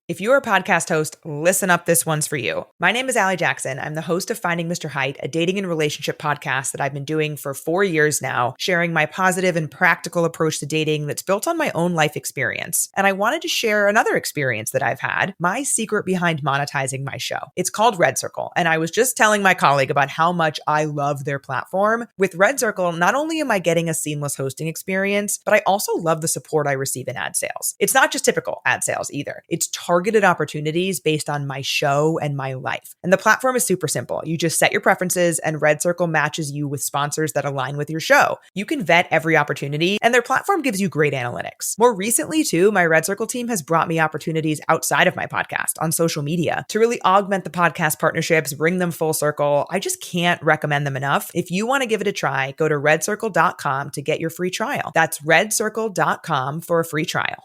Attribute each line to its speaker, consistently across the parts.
Speaker 1: If you're a podcast host, listen up, this one's for you. My name is Allie Jackson. I'm the host of Finding Mr. Height, a dating and relationship podcast that I've been doing for 4 years now, sharing my positive and practical approach to dating that's built on my own life experience. And I wanted to share another experience that I've had, my secret behind monetizing my show. It's called Red Circle, and I was just telling my colleague about how much I love their platform. With Red Circle, not only am I getting a seamless hosting experience, but I also love the support I receive in ad sales. It's not just typical ad sales either. It's targeted opportunities based on my show and my life. And the platform is super simple. You just set your preferences and Red Circle matches you with sponsors that align with your show. You can vet every opportunity and their platform gives you great analytics. More recently too, my Red Circle team has brought me opportunities outside of my podcast on social media to really augment the podcast partnerships, bring them full circle. I just can't recommend them enough. If you want to give it a try, go to redcircle.com to get your free trial. That's redcircle.com for a free trial.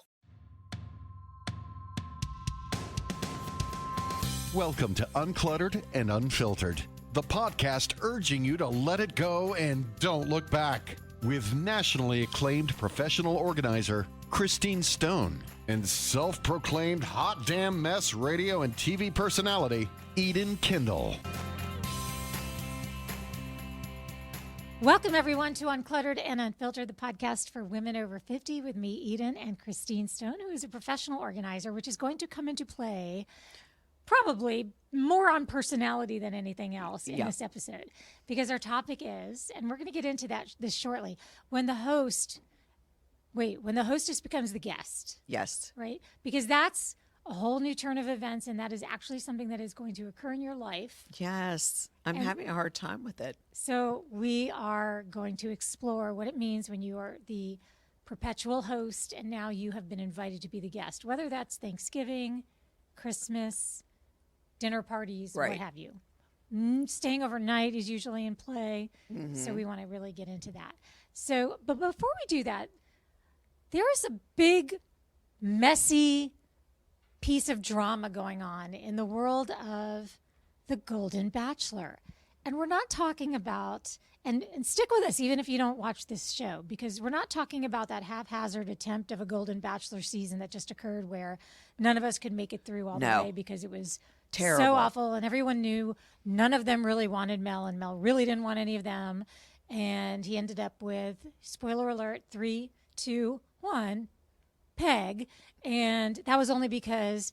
Speaker 2: Welcome to Uncluttered and Unfiltered, the podcast urging you to let it go and don't look back, with nationally acclaimed professional organizer Christine Stone and self-proclaimed hot damn mess radio and TV personality Eden Kendall.
Speaker 3: Welcome, everyone, to Uncluttered and Unfiltered, the podcast for women over 50 with me, Eden, and Christine Stone, who is a professional organizer, which is going to come into play probably more on personality than anything else in this episode, because our topic is, and we're going to get into this shortly, when the hostess becomes the guest.
Speaker 4: Yes.
Speaker 3: Right? Because that's a whole new turn of events, and that is actually something that is going to occur in your life.
Speaker 4: Yes. I'm having a hard time with it.
Speaker 3: So we are going to explore what it means when you are the perpetual host and now you have been invited to be the guest, whether that's Thanksgiving, Christmas, dinner parties,
Speaker 4: right,
Speaker 3: what have you. Staying overnight is usually in play. Mm-hmm. So we want to really get into that. So, but before we do that, there is a big, messy piece of drama going on in the world of The Golden Bachelor. And we're not talking about, and stick with us even if you don't watch this show, because we're not talking about that haphazard attempt of a Golden Bachelor season that just occurred where none of us could make it through all the way because it was terrible, so awful, and everyone knew none of them really wanted Mel, and Mel really didn't want any of them. And he ended up with, spoiler alert, 3, 2, 1, Peg. And that was only because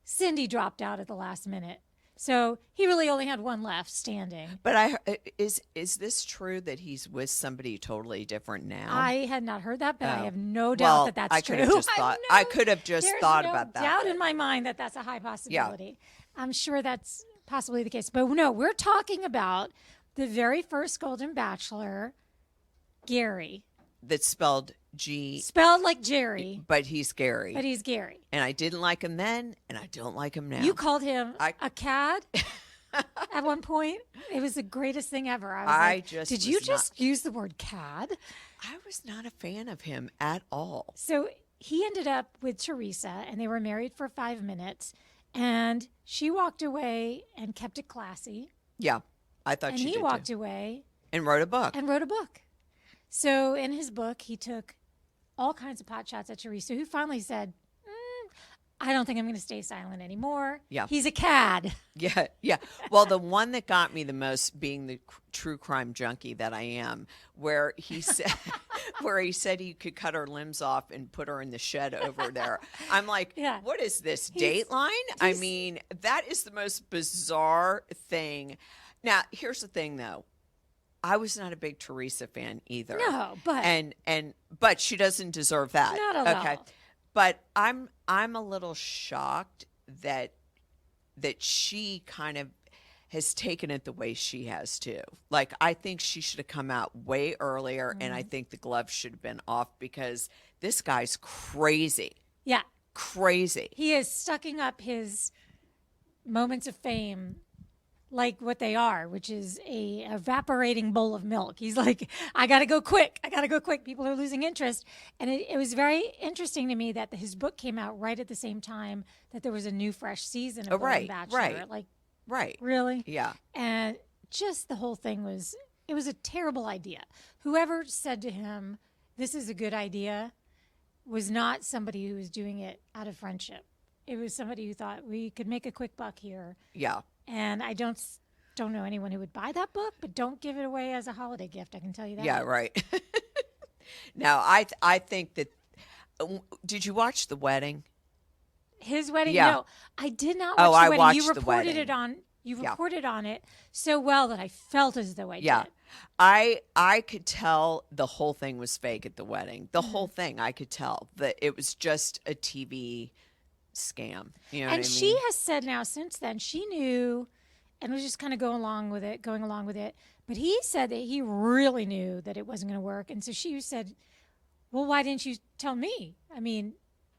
Speaker 3: Cindy dropped out at the last minute. So he really only had one left standing.
Speaker 4: But is this true that he's with somebody totally different now?
Speaker 3: I had not heard that, but I have no doubt that that's true.
Speaker 4: I could have just thought about that.
Speaker 3: There's no doubt in my mind that that's a high possibility. Yeah. I'm sure that's possibly the case. But no, we're talking about the very first Golden Bachelor, Gary.
Speaker 4: That's spelled G.
Speaker 3: Spelled like Jerry.
Speaker 4: But he's Gary.
Speaker 3: But he's Gary.
Speaker 4: And I didn't like him then, and I don't like him now.
Speaker 3: You called him a cad at one point. It was the greatest thing ever. Did you just use the word cad?
Speaker 4: I was not a fan of him at all.
Speaker 3: So he ended up with Teresa, and they were married for 5 minutes, and she walked away and kept it classy.
Speaker 4: Yeah, I thought she did.
Speaker 3: And he walked away.
Speaker 4: And wrote a book.
Speaker 3: So in his book, he took all kinds of pot shots at Teresa, who finally said, I don't think I'm going to stay silent anymore. Yeah. He's a cad.
Speaker 4: Yeah. Well, the one that got me the most, being the true crime junkie that I am, where he said he could cut her limbs off and put her in the shed over there. I'm like, what is this, Dateline? I mean, that is the most bizarre thing. Now, here's the thing, though. I was not a big Teresa fan either.
Speaker 3: No, but
Speaker 4: but she doesn't deserve that.
Speaker 3: Not at all. Okay.
Speaker 4: But I'm a little shocked that she kind of has taken it the way she has too. Like, I think she should have come out way earlier, and I think the gloves should have been off, because this guy's crazy.
Speaker 3: Yeah.
Speaker 4: Crazy.
Speaker 3: He is sucking up his moments of fame like what they are, which is a evaporating bowl of milk. He's like, I got to go quick. People are losing interest. And it was very interesting to me that his book came out right at the same time that there was a new, fresh season of Golden Bachelor.
Speaker 4: Right.
Speaker 3: Really?
Speaker 4: Yeah.
Speaker 3: And just the whole thing was a terrible idea. Whoever said to him, this is a good idea, was not somebody who was doing it out of friendship. it was somebody who thought we could make a quick buck here.
Speaker 4: Yeah.
Speaker 3: And I don't know anyone who would buy that book, but don't give it away as a holiday gift. I can tell you that.
Speaker 4: Yeah, right. Now, I think that. Did you watch The Wedding?
Speaker 3: His wedding?
Speaker 4: Yeah.
Speaker 3: No, I did not
Speaker 4: Oh,
Speaker 3: watch
Speaker 4: I
Speaker 3: The Wedding.
Speaker 4: watched
Speaker 3: You
Speaker 4: The
Speaker 3: reported
Speaker 4: Wedding.
Speaker 3: it on. You
Speaker 4: Yeah.
Speaker 3: reported on it so well that I felt as though I
Speaker 4: Yeah.
Speaker 3: did.
Speaker 4: I could tell the whole thing was fake at the wedding. The
Speaker 3: Mm-hmm.
Speaker 4: whole thing, I could tell that it was just a TV scam. You know what I
Speaker 3: And
Speaker 4: mean?
Speaker 3: she has said now since then she knew, and was just kind of going along with it. But he said that he really knew that it wasn't going to work, and so she said, "Well, why didn't you tell me? I mean,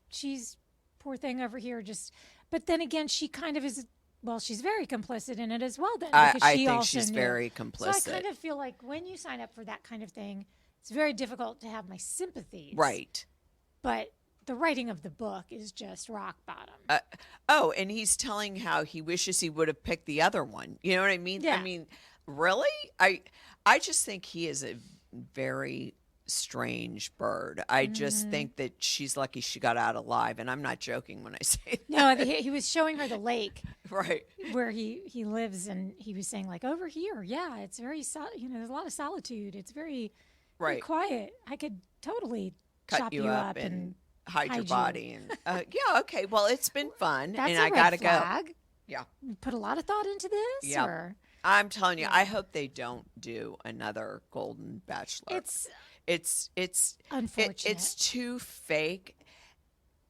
Speaker 3: she's poor thing over here just." But then again, she kind of is. Well, she's very complicit in it as well. Then because
Speaker 4: I
Speaker 3: she
Speaker 4: think
Speaker 3: also
Speaker 4: she's
Speaker 3: knew.
Speaker 4: very
Speaker 3: So
Speaker 4: complicit.
Speaker 3: I kind of feel like when you sign up for that kind of thing, it's very difficult to have my sympathies.
Speaker 4: Right.
Speaker 3: But the writing of the book is just rock bottom.
Speaker 4: Oh, and he's telling how he wishes he would have picked the other one. You know what I mean?
Speaker 3: Yeah.
Speaker 4: I mean, really? I just think he is a very strange bird. I just
Speaker 3: Mm-hmm.
Speaker 4: think that she's lucky she got out alive, and I'm not joking when I say that.
Speaker 3: No, he was showing her the lake
Speaker 4: Right.
Speaker 3: where he lives, and he was saying like over here, yeah, it's very there's a lot of solitude. It's very
Speaker 4: Right.
Speaker 3: quiet. I could totally
Speaker 4: Cut
Speaker 3: chop
Speaker 4: you up and hide your
Speaker 3: hide you.
Speaker 4: body. And yeah, okay. Well, it's been fun,
Speaker 3: That's
Speaker 4: and
Speaker 3: a
Speaker 4: I
Speaker 3: red
Speaker 4: gotta go.
Speaker 3: flag.
Speaker 4: Yeah.
Speaker 3: You put a lot of thought into this.
Speaker 4: Yeah.
Speaker 3: Or
Speaker 4: I'm telling you, I hope they don't do another Golden Bachelor.
Speaker 3: it's
Speaker 4: It's
Speaker 3: unfortunate.
Speaker 4: it's too fake.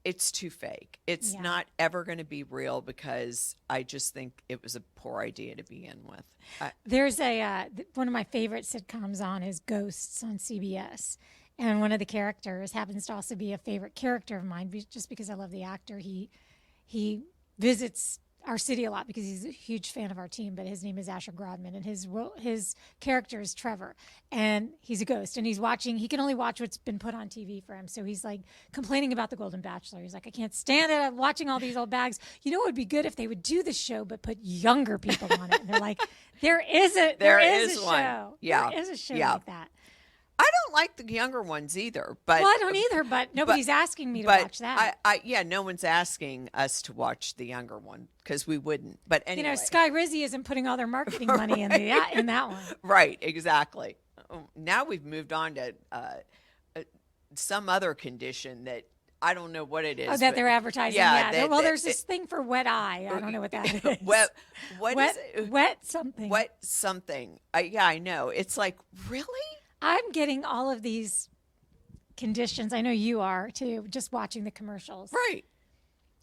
Speaker 4: It's too fake. It's
Speaker 3: Yeah.
Speaker 4: not ever going to be real because I just think it was a poor idea to begin with.
Speaker 3: There's one of my favorite sitcoms on is Ghosts on CBS. And one of the characters happens to also be a favorite character of mine just because I love the actor. He visits our city a lot because he's a huge fan of our team, but his name is Asher Grodman, and his character is Trevor, and he's a ghost, and he can only watch what's been put on TV for him. So he's like complaining about the Golden Bachelor. He's like, I can't stand it. I'm watching all these old bags. You know what would be good if they would do the show but put younger people on it. And they're like, there is a
Speaker 4: one.
Speaker 3: show.
Speaker 4: Yeah.
Speaker 3: There is a show
Speaker 4: Yeah.
Speaker 3: like that.
Speaker 4: I don't like the younger ones either. But
Speaker 3: Well, I don't either, but nobody's asking me to
Speaker 4: but
Speaker 3: watch that.
Speaker 4: yeah, no one's asking us to watch the younger one because we wouldn't. But anyway,
Speaker 3: Sky Rizzy isn't putting all their marketing money in that one.
Speaker 4: right? Exactly. Now we've moved on to some other condition that I don't know what it is.
Speaker 3: Oh, that
Speaker 4: but-
Speaker 3: they're advertising.
Speaker 4: Yeah.
Speaker 3: Yeah. There's this thing for wet eye. I don't know what that is.
Speaker 4: What is it?
Speaker 3: Wet something.
Speaker 4: What something? Yeah, I know. It's like, really?
Speaker 3: I'm getting all of these conditions. I know you are too, just watching the commercials.
Speaker 4: Right.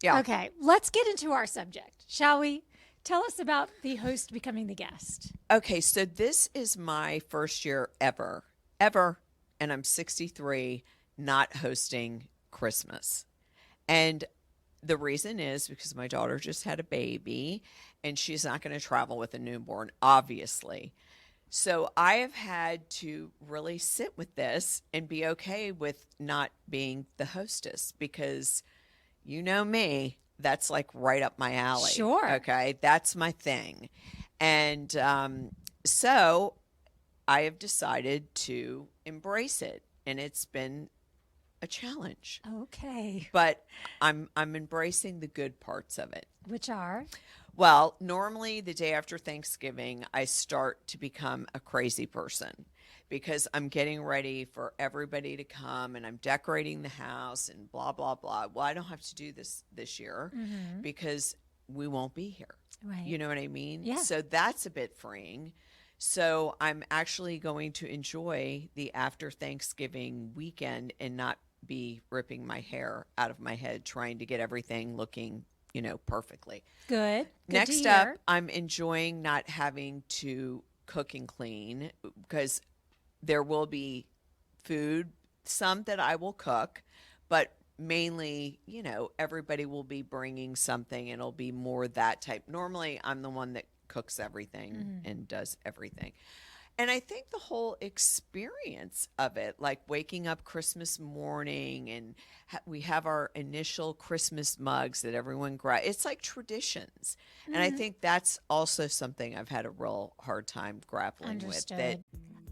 Speaker 4: Yeah.
Speaker 3: Okay, let's get into our subject, shall we? Tell us about the host becoming the guest.
Speaker 4: Okay, so this is my first year ever, and I'm 63, not hosting Christmas. And the reason is because my daughter just had a baby, and she's not going to travel with a newborn, obviously. So I have had to really sit with this and be okay with not being the hostess because you know me, that's like right up my alley.
Speaker 3: Sure.
Speaker 4: Okay, that's my thing. And so I have decided to embrace it, and it's been a challenge.
Speaker 3: Okay.
Speaker 4: But I'm embracing the good parts of it.
Speaker 3: Which are?
Speaker 4: Well, normally the day after Thanksgiving, I start to become a crazy person because I'm getting ready for everybody to come and I'm decorating the house and blah, blah, blah. Well, I don't have to do this year because we won't be here.
Speaker 3: Right.
Speaker 4: You know what I mean?
Speaker 3: Yeah.
Speaker 4: So that's a bit freeing. So I'm actually going to enjoy the after Thanksgiving weekend and not be ripping my hair out of my head trying to get everything looking perfectly.
Speaker 3: Good.
Speaker 4: Next up, I'm enjoying not having to cook and clean because there will be food, some that I will cook, but mainly, everybody will be bringing something and it'll be more that type. Normally, I'm the one that cooks everything and does everything. And I think the whole experience of it, like waking up Christmas morning and we have our initial Christmas mugs that everyone grabs. It's like traditions. And I think that's also something I've had a real hard time grappling with. That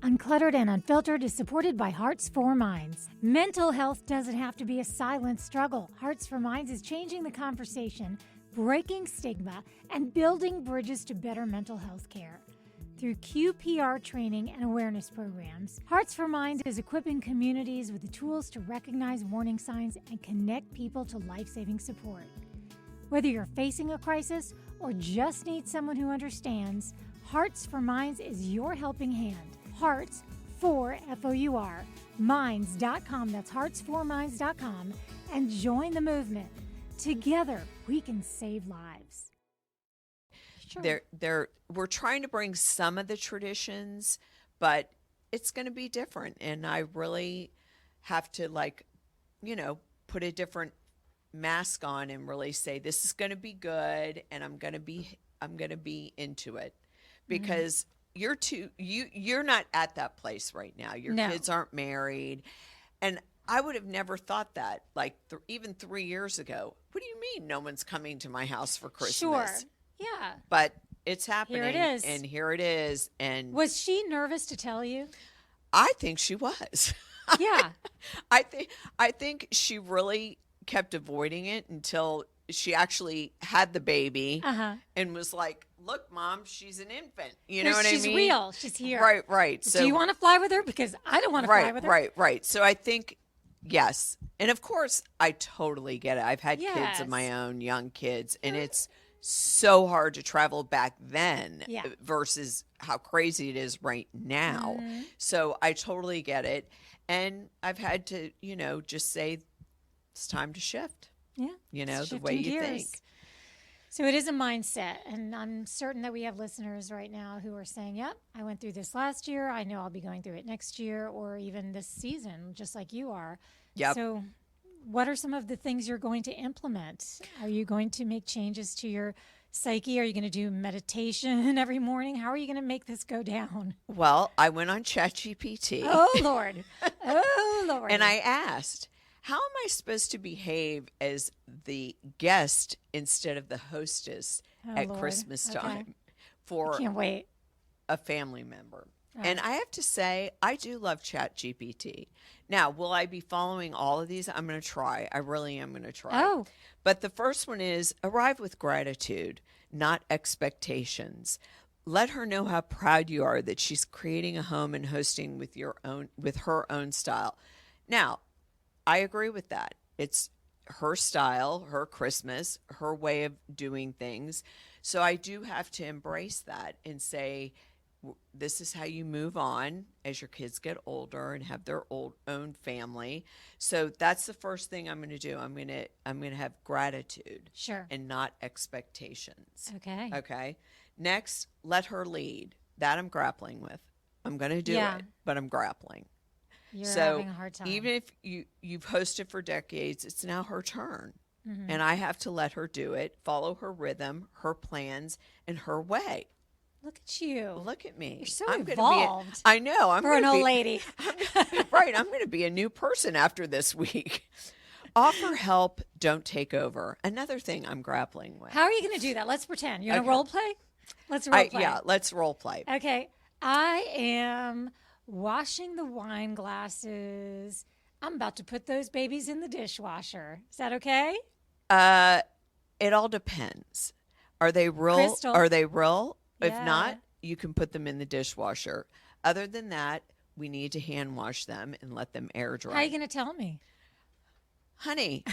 Speaker 3: Uncluttered and Unfiltered is supported by Hearts for Minds. Mental health doesn't have to be a silent struggle. Hearts for Minds is changing the conversation, breaking stigma, and building bridges to better mental health care. Through QPR training and awareness programs, Hearts for Minds is equipping communities with the tools to recognize warning signs and connect people to life-saving support. Whether you're facing a crisis or just need someone who understands, Hearts for Minds is your helping hand. Hearts for F-O-U-R, minds.com. That's heartsforminds.com. And join the movement. Together, we can save lives.
Speaker 4: Sure. We're trying to bring some of the traditions, but it's going to be different. And I really have to put a different mask on and really say, this is going to be good. And I'm going to be into it, because you're not at that place right now. Your kids aren't married. And I would have never thought that, even 3 years ago. What do you mean no one's coming to my house for Christmas?
Speaker 3: Sure. Yeah.
Speaker 4: But it's happening.
Speaker 3: Here it is.
Speaker 4: And here it is. And
Speaker 3: was she nervous to tell you?
Speaker 4: I think she was.
Speaker 3: Yeah.
Speaker 4: I think she really kept avoiding it until she actually had the baby and was like, look, Mom, she's an infant. You know what I mean?
Speaker 3: She's real. She's here.
Speaker 4: Right.
Speaker 3: So, do you want to fly with her? Because I don't want to fly with her.
Speaker 4: Right. So I think, yes. And of course, I totally get it. I've had kids of my own, young kids, and it's so hard to travel back then versus how crazy it is right now. So I totally get it. And I've had to, just say it's time to shift.
Speaker 3: Yeah.
Speaker 4: The way you think.
Speaker 3: So it is a mindset. And I'm certain that we have listeners right now who are saying, yep, I went through this last year. I know I'll be going through it next year or even this season, just like you are.
Speaker 4: Yep.
Speaker 3: So what are some of the things you're going to implement? Are you going to make changes to your psyche? Are you going to do meditation every morning? How are you going to make this go down?
Speaker 4: Well, I went on ChatGPT.
Speaker 3: Oh, Lord. Oh, Lord.
Speaker 4: And I asked, how am I supposed to behave as the guest instead of the hostess at
Speaker 3: Lord.
Speaker 4: Christmas
Speaker 3: Okay.
Speaker 4: time for
Speaker 3: I can't wait.
Speaker 4: a family member? And I have to say, I do love ChatGPT. Now, will I be following all of these? I'm going to try. I really am going to try.
Speaker 3: Oh.
Speaker 4: But the first one is arrive with gratitude, not expectations. Let her know how proud you are that she's creating a home and hosting with her own style. Now, I agree with that. It's her style, her Christmas, her way of doing things. So I do have to embrace that and say, this is how you move on as your kids get older and have their own family. So that's the first thing I'm going to do. I'm going to have gratitude,
Speaker 3: Sure,
Speaker 4: and not expectations.
Speaker 3: Okay.
Speaker 4: Okay. Next, let her lead. That I'm grappling with. I'm going to do
Speaker 3: Yeah.
Speaker 4: it, but I'm grappling.
Speaker 3: You're
Speaker 4: So
Speaker 3: having a hard time.
Speaker 4: even if you've hosted for decades, it's now her turn.
Speaker 3: Mm-hmm.
Speaker 4: And I have to let her do it, follow her rhythm, her plans, and her way.
Speaker 3: Look at you.
Speaker 4: Look at me.
Speaker 3: You're so
Speaker 4: I'm gonna
Speaker 3: evolved
Speaker 4: I know. I'm
Speaker 3: for an
Speaker 4: gonna
Speaker 3: old
Speaker 4: be,
Speaker 3: lady.
Speaker 4: Right. I'm going to be a new person after this week. Offer help, don't take over. Another thing I'm grappling with.
Speaker 3: How are you going to do that? Let's pretend. You want to
Speaker 4: Okay.
Speaker 3: role play? Let's role play.
Speaker 4: Yeah, let's role play.
Speaker 3: Okay. I am washing the wine glasses. I'm about to put those babies in the dishwasher. Is that okay?
Speaker 4: It all depends. Are they real?
Speaker 3: Crystal.
Speaker 4: Are they real? If
Speaker 3: Yeah.
Speaker 4: not, you can put them in the dishwasher. Other than that, we need to hand wash them and let them air dry.
Speaker 3: How are you going to tell me?
Speaker 4: Honey,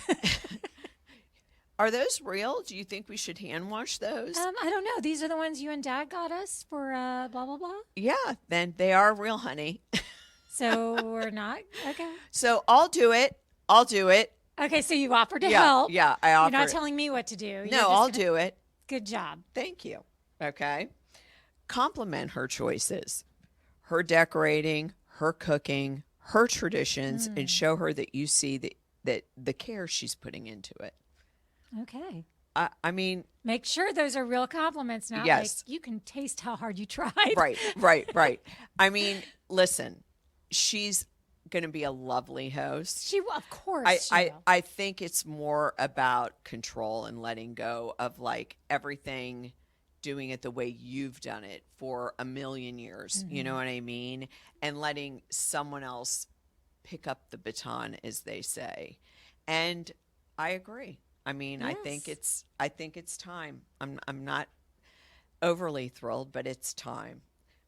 Speaker 4: are those real? Do you think we should hand wash those?
Speaker 3: I don't know. These are the ones you and Dad got us for blah, blah, blah.
Speaker 4: Yeah, then they are real, honey.
Speaker 3: So we're not? Okay.
Speaker 4: So I'll do it.
Speaker 3: Okay, so you offered to
Speaker 4: Yeah,
Speaker 3: help.
Speaker 4: yeah, I
Speaker 3: You're
Speaker 4: offered
Speaker 3: not
Speaker 4: it.
Speaker 3: telling me what to do. You're
Speaker 4: No,
Speaker 3: just
Speaker 4: I'll
Speaker 3: gonna-
Speaker 4: do it.
Speaker 3: Good job.
Speaker 4: Thank you. Okay. Compliment her choices, her decorating, her cooking, her traditions, and show her that you see that the care she's putting into it.
Speaker 3: Okay.
Speaker 4: I mean,
Speaker 3: Make sure those are real compliments, not
Speaker 4: Yes.
Speaker 3: like you can taste how hard you tried.
Speaker 4: right. I mean, listen, she's going to be a lovely host.
Speaker 3: She will, of course. she will.
Speaker 4: I think it's more about control and letting go of like everything doing it the way you've done it for a million years. You know what I mean? And letting someone else pick up the baton, as they say. And I agree. I mean,
Speaker 3: Yes.
Speaker 4: I think it's time. I'm not overly thrilled, but it's time.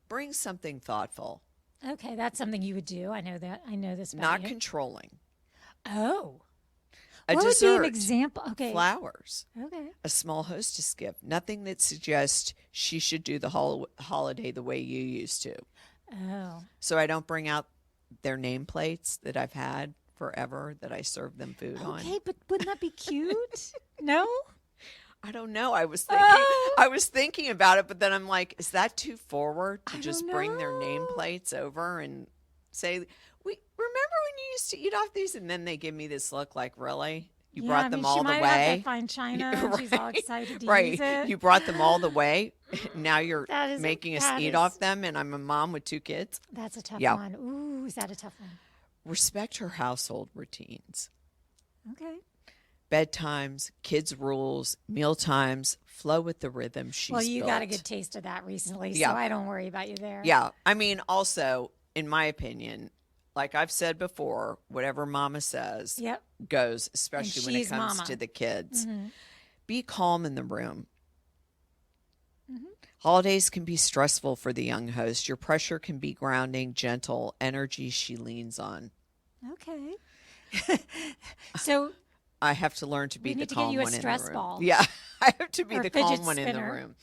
Speaker 4: Bring something thoughtful,
Speaker 3: Okay, that's something you would do. I know that. I know this about
Speaker 4: not
Speaker 3: you.
Speaker 4: controlling.
Speaker 3: Oh.
Speaker 4: A
Speaker 3: What
Speaker 4: dessert,
Speaker 3: would be an example? Okay.
Speaker 4: flowers,
Speaker 3: Okay.
Speaker 4: a small hostess gift. Nothing that suggests she should do the holiday the way you used to.
Speaker 3: Oh.
Speaker 4: So I don't bring out their nameplates that I've had forever that I serve them food on.
Speaker 3: Okay, but wouldn't that be cute? No?
Speaker 4: I don't know. I was
Speaker 3: Oh.
Speaker 4: thinking about it, but then I'm like, is that too forward to
Speaker 3: I
Speaker 4: just
Speaker 3: don't
Speaker 4: bring their
Speaker 3: know.
Speaker 4: nameplates over and say, "We remember when you used to eat off these?" And then they give me this look like, "Really? You
Speaker 3: Yeah,
Speaker 4: brought
Speaker 3: I
Speaker 4: them
Speaker 3: mean,
Speaker 4: all
Speaker 3: she
Speaker 4: the
Speaker 3: might
Speaker 4: way?"
Speaker 3: have that fine china, and she's all
Speaker 4: Right.
Speaker 3: excited to
Speaker 4: Right.
Speaker 3: use it.
Speaker 4: You brought them all the way. Now you're
Speaker 3: That is
Speaker 4: making us
Speaker 3: that
Speaker 4: eat
Speaker 3: is-
Speaker 4: off them, and I'm a mom with 2 kids.
Speaker 3: That's a tough
Speaker 4: Yeah.
Speaker 3: one. Ooh, is that a tough one?
Speaker 4: Respect her household routines.
Speaker 3: Okay.
Speaker 4: Bedtimes, kids' rules, meal times, flow with the rhythm she's
Speaker 3: Well, you got a
Speaker 4: built.
Speaker 3: good taste of that recently,
Speaker 4: Yeah.
Speaker 3: so I don't worry about you there.
Speaker 4: Yeah. I mean, also, in my opinion, like I've said before, whatever mama says
Speaker 3: Yep.
Speaker 4: goes, especially when it
Speaker 3: she's
Speaker 4: comes
Speaker 3: mama.
Speaker 4: to the kids.
Speaker 3: Mm-hmm.
Speaker 4: Be calm in the room.
Speaker 3: Mm-hmm.
Speaker 4: Holidays can be stressful for the young host. Your pressure can be grounding, gentle energy she leans on.
Speaker 3: Okay. So
Speaker 4: I have to learn to be
Speaker 3: We
Speaker 4: the
Speaker 3: need to get
Speaker 4: calm
Speaker 3: you a
Speaker 4: one in the
Speaker 3: stress
Speaker 4: room.
Speaker 3: ball.
Speaker 4: Yeah, I have to be
Speaker 3: Or
Speaker 4: the
Speaker 3: a fidget
Speaker 4: calm one in the
Speaker 3: spinner.
Speaker 4: room.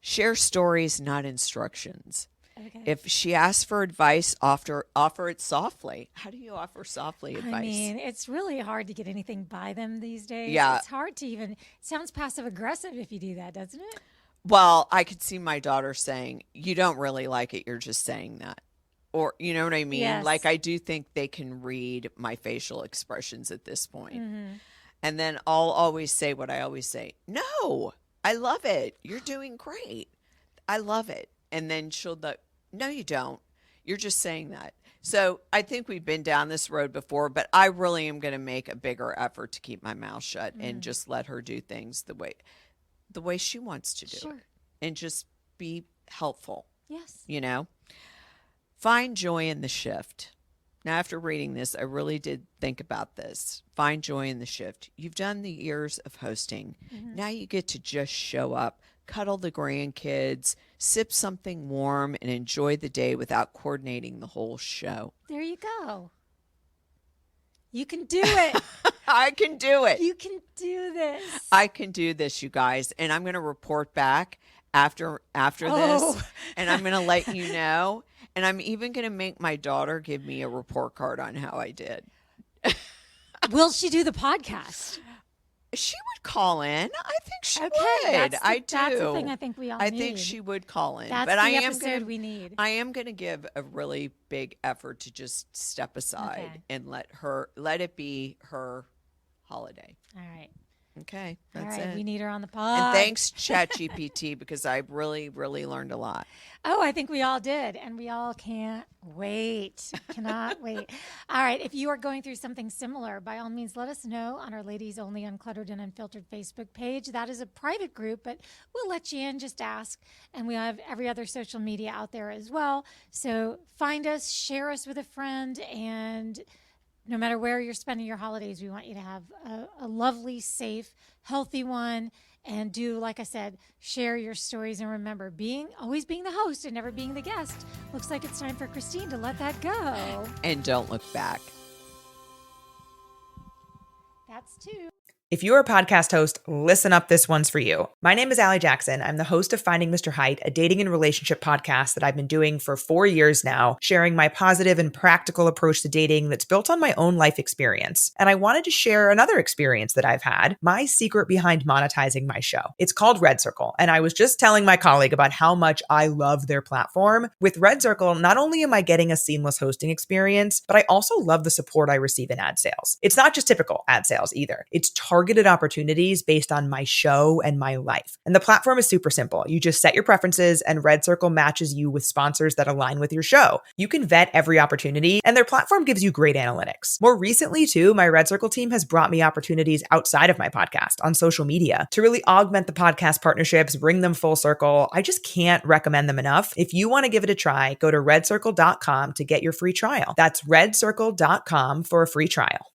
Speaker 4: Share stories, not instructions.
Speaker 3: okay.
Speaker 4: If she asks for advice, offer it softly. How do you offer softly advice?
Speaker 3: I mean, it's really hard to get anything by them these days.
Speaker 4: Yeah.
Speaker 3: It's hard to even. It sounds passive aggressive if you do that, doesn't it?
Speaker 4: Well, I could see my daughter saying, "You don't really like it. You're just saying that." Or, you know what I mean?
Speaker 3: Yes.
Speaker 4: Like, I do think they can read my facial expressions at this point.
Speaker 3: Mm-hmm.
Speaker 4: And then I'll always say what I always say. No, I love it. You're doing great. I love it. And then she'll go, no, you don't. You're just saying that. So I think we've been down this road before, but I really am going to make a bigger effort to keep my mouth shut and just let her do things the way she wants to do it.
Speaker 3: Sure.
Speaker 4: And just be helpful,
Speaker 3: Yes.
Speaker 4: you know? Find joy in the shift. Now, after reading this, I really did think about this. Find joy in the shift. You've done the years of hosting. Now you get to just show up, cuddle the grandkids, sip something warm, and enjoy the day without coordinating the whole show.
Speaker 3: There you go. You can do it.
Speaker 4: I can do it.
Speaker 3: You can do this.
Speaker 4: I can do this, you guys. And I'm going to report back after
Speaker 3: Oh.
Speaker 4: this, and I'm going to let you know. And I'm even going to make my daughter give me a report card on how I did.
Speaker 3: Will she do the podcast?
Speaker 4: She would call in. I think she would.
Speaker 3: That's the,
Speaker 4: I do.
Speaker 3: That's the thing I think we all
Speaker 4: I
Speaker 3: need.
Speaker 4: think she would call in.
Speaker 3: That's
Speaker 4: but
Speaker 3: the
Speaker 4: I am
Speaker 3: episode
Speaker 4: gonna,
Speaker 3: we need.
Speaker 4: I am going to give a really big effort to just step aside
Speaker 3: Okay.
Speaker 4: and let it be her holiday.
Speaker 3: All right.
Speaker 4: Okay,
Speaker 3: All
Speaker 4: that's
Speaker 3: right.
Speaker 4: it.
Speaker 3: We need her on the pod.
Speaker 4: And thanks ChatGPT because I really, really learned a lot.
Speaker 3: Oh, I think we all did. And we all can't wait. Cannot wait. All right. If you are going through something similar, by all means, let us know on our Ladies Only Uncluttered and Unfiltered Facebook page. That is a private group, but we'll let you in. Just ask. And we have every other social media out there as well. So find us, share us with a friend, and no matter where you're spending your holidays, we want you to have a lovely, safe, healthy one. And do, like I said, share your stories. And remember, always being the host and never being the guest. Looks like it's time for Christine to let that go.
Speaker 4: And don't look back.
Speaker 3: That's two.
Speaker 1: If you're a podcast host, listen up. This one's for you. My name is Allie Jackson. I'm the host of Finding Mr. Height, a dating and relationship podcast that I've been doing for 4 years now, sharing my positive and practical approach to dating that's built on my own life experience. And I wanted to share another experience that I've had, my secret behind monetizing my show. It's called Red Circle. And I was just telling my colleague about how much I love their platform. With Red Circle, not only am I getting a seamless hosting experience, but I also love the support I receive in ad sales. It's not just typical ad sales either. It's targeted targeted opportunities based on my show and my life. And the platform is super simple. You just set your preferences and Red Circle matches you with sponsors that align with your show. You can vet every opportunity and their platform gives you great analytics. More recently too, my Red Circle team has brought me opportunities outside of my podcast on social media to really augment the podcast partnerships, bring them full circle. I just can't recommend them enough. If you want to give it a try, go to redcircle.com to get your free trial. That's redcircle.com for a free trial.